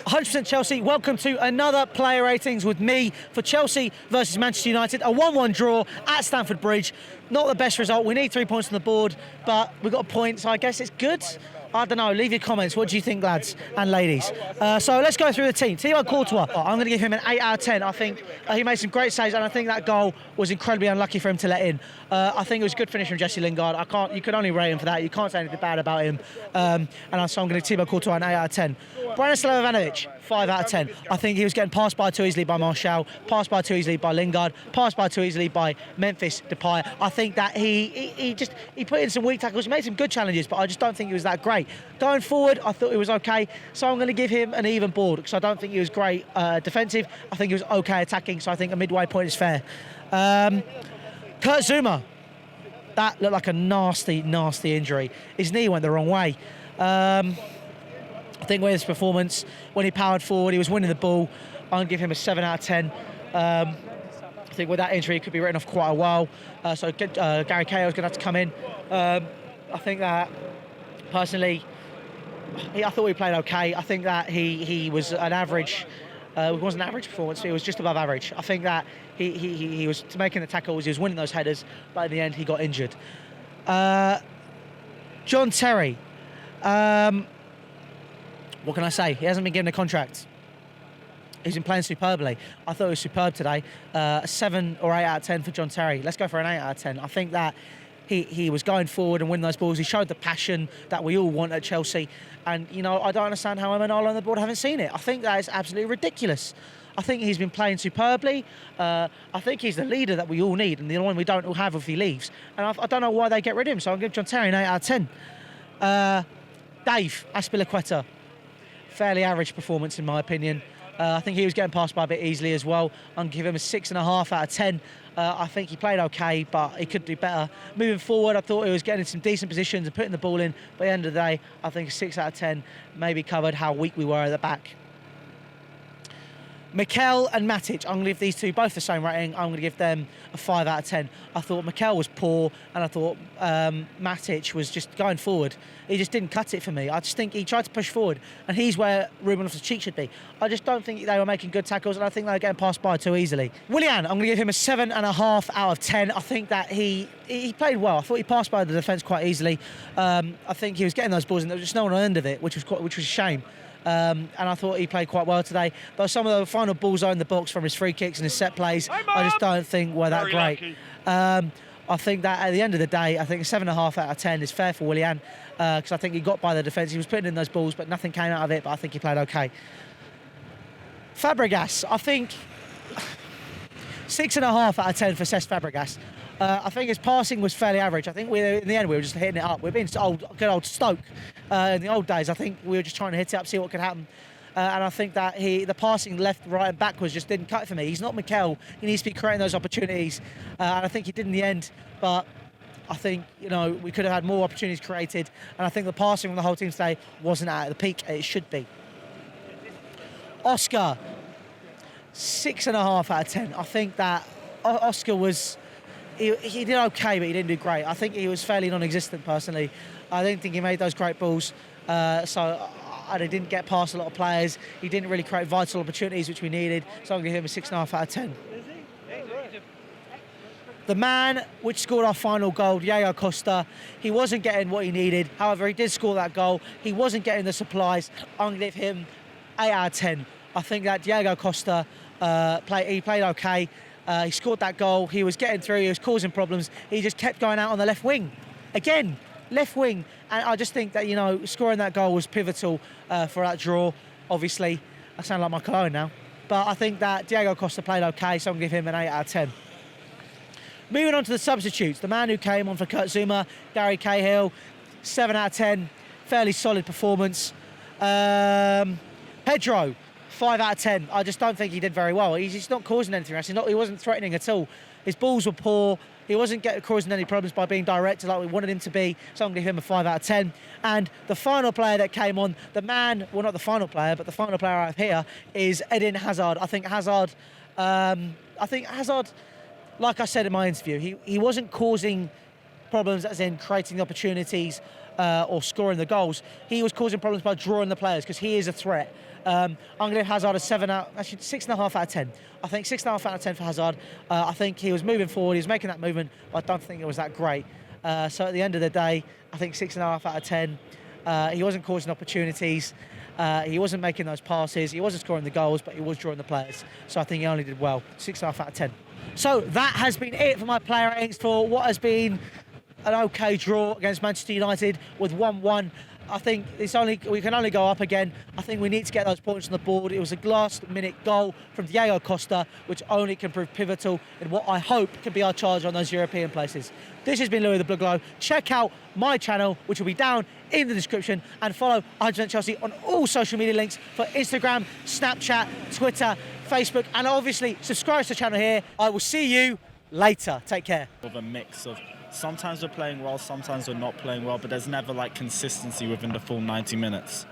100% Chelsea. Welcome to another player ratings with me for Chelsea versus Manchester United. A 1-1 draw at Stamford Bridge. Not the best result. We need 3 points on the board, but we've got a point, so I guess it's good. I don't know. Leave your comments. What do you think, lads and ladies? So let's go through the team. Thibaut Courtois, I'm going to give him an 8 out of 10. I think he made some great saves, and I think that goal was incredibly unlucky for him to let in. I think it was a good finish from Jesse Lingard. You can only rate him for that. You can't say anything bad about him. So I'm going to give Thibaut Courtois an 8 out of 10. Branislav Ivanovic, 5 out of 10. I think he was getting passed by too easily by Martial, passed by too easily by Lingard, passed by too easily by Memphis Depay. I think that he put in some weak tackles, he made some good challenges, but I just don't think he was that great. Going forward, I thought he was okay, so I'm going to give him an even board because I don't think he was great defensive. I think he was okay attacking, so I think a midway point is fair. Kurt Zouma, that looked like a nasty, nasty injury. His knee went the wrong way. I think with his performance, when he powered forward, he was winning the ball. I'm going to give him a 7 out of 10. I think with that injury, he could be written off quite a while. So Gary Cahill's going to have to come in. I think that, personally, I thought he played okay. I think that he was an average. It wasn't an average performance. It was just above average. I think that he was making the tackles. He was winning those headers, but in the end, he got injured. John Terry. What can I say? He hasn't been given a contract. He's been playing superbly. I thought he was superb today. A 7 or 8 out of 10 for John Terry. Let's go for an 8 out of 10. I think that he was going forward and winning those balls. He showed the passion that we all want at Chelsea. And, you know, I don't understand how Eman on the board haven't seen it. I think that is absolutely ridiculous. I think he's been playing superbly. I think he's the leader that we all need and the one we don't all have if he leaves. And I don't know why they get rid of him, so I'll give John Terry an 8 out of 10. Dave Azpilicueta. Fairly average performance in my opinion. I think he was getting passed by a bit easily as well. I'm going to give him a 6.5 out of 10. I think he played okay, but he could do better. Moving forward, I thought he was getting in some decent positions and putting the ball in. But at the end of the day, I think a 6 out of 10 maybe covered how weak we were at the back. Mikel and Matic, I'm going to give these two both the same rating. I'm going to give them a 5 out of 10. I thought Mikel was poor, and I thought Matic was just going forward. He just didn't cut it for me. I just think he tried to push forward, and he's where Ruben Loftus-Cheek should be. I just don't think they were making good tackles, and I think they were getting passed by too easily. Willian, I'm going to give him a 7.5 out of 10. I think that he played well. I thought he passed by the defence quite easily. I think he was getting those balls, and there was just no one on the end of it, which was a shame. And I thought he played quite well today. But some of the final balls in the box from his free kicks and his set plays, I just don't think were that great. I think that at the end of the day, I think a 7.5 out of 10 is fair for Willian because I think he got by the defence. He was putting in those balls, but nothing came out of it. But I think he played okay. Fabregas, I think 6.5 out of 10 for Cesc Fabregas. I think his passing was fairly average. I think in the end we were just hitting it up. We're being good old Stoke in the old days. I think we were just trying to hit it up, see what could happen. And I think that the passing left, right and backwards just didn't cut it for me. He's not Mikel. He needs to be creating those opportunities. And I think he did in the end. But I think, you know, we could have had more opportunities created. And I think the passing from the whole team today wasn't at the peak it should be. Oscar, 6.5 out of 10. I think that Oscar was... He did okay, but he didn't do great. I think he was fairly non-existent, personally. I didn't think he made those great balls. So I didn't get past a lot of players. He didn't really create vital opportunities, which we needed. So I'm going to give him a 6.5 out of 10. The man which scored our final goal, Diego Costa, he wasn't getting what he needed. However, he did score that goal. He wasn't getting the supplies. I'm going to give him 8 out of 10. I think that Diego Costa, he played okay. He scored that goal. He was getting through. He was causing problems. He just kept going out on the left wing. Again, left wing. And I just think that, you know, scoring that goal was pivotal for that draw, obviously. I sound like my cologne now. But I think that Diego Costa played okay, so I'm going to give him an 8 out of 10. Moving on to the substitutes. The man who came on for Kurt Zouma, Gary Cahill, 7 out of 10. Fairly solid performance. Pedro, 5 out of 10. I just don't think he did very well. He's just not causing anything else. He wasn't threatening at all. His balls were poor. He wasn't causing any problems by being direct like we wanted him to be. So I'm going to give him a 5 out of 10. And the final player that came on, the man, well, not the final player, but the final player out of here is Eden Hazard. I think Hazard, like I said in my interview, he wasn't causing problems as in creating the opportunities. or scoring the goals. He was causing problems by drawing the players because he is a threat. I'm going to give Hazard a 6.5 out of 10. I think 6.5 out of 10 for Hazard. I think he was moving forward, he was making that movement, but I don't think it was that great. So at the end of the day, I think 6.5 out of 10. He wasn't causing opportunities. He wasn't making those passes. He wasn't scoring the goals, but he was drawing the players. So I think he only did well. 6.5 out of 10. So that has been it for my player ratings for what has been an okay draw against Manchester United with 1-1. I think we can only go up again. I think we need to get those points on the board. It was a last-minute goal from Diego Costa, which only can prove pivotal in what I hope can be our charge on those European places. This has been Louis the Blue Glow. Check out my channel, which will be down in the description, and follow 100% Chelsea on all social media links for Instagram, Snapchat, Twitter, Facebook, and obviously subscribe to the channel here. I will see you later. Take care. Of a mix of sometimes we're playing well, sometimes we're not playing well, but there's never like consistency within the full 90 minutes.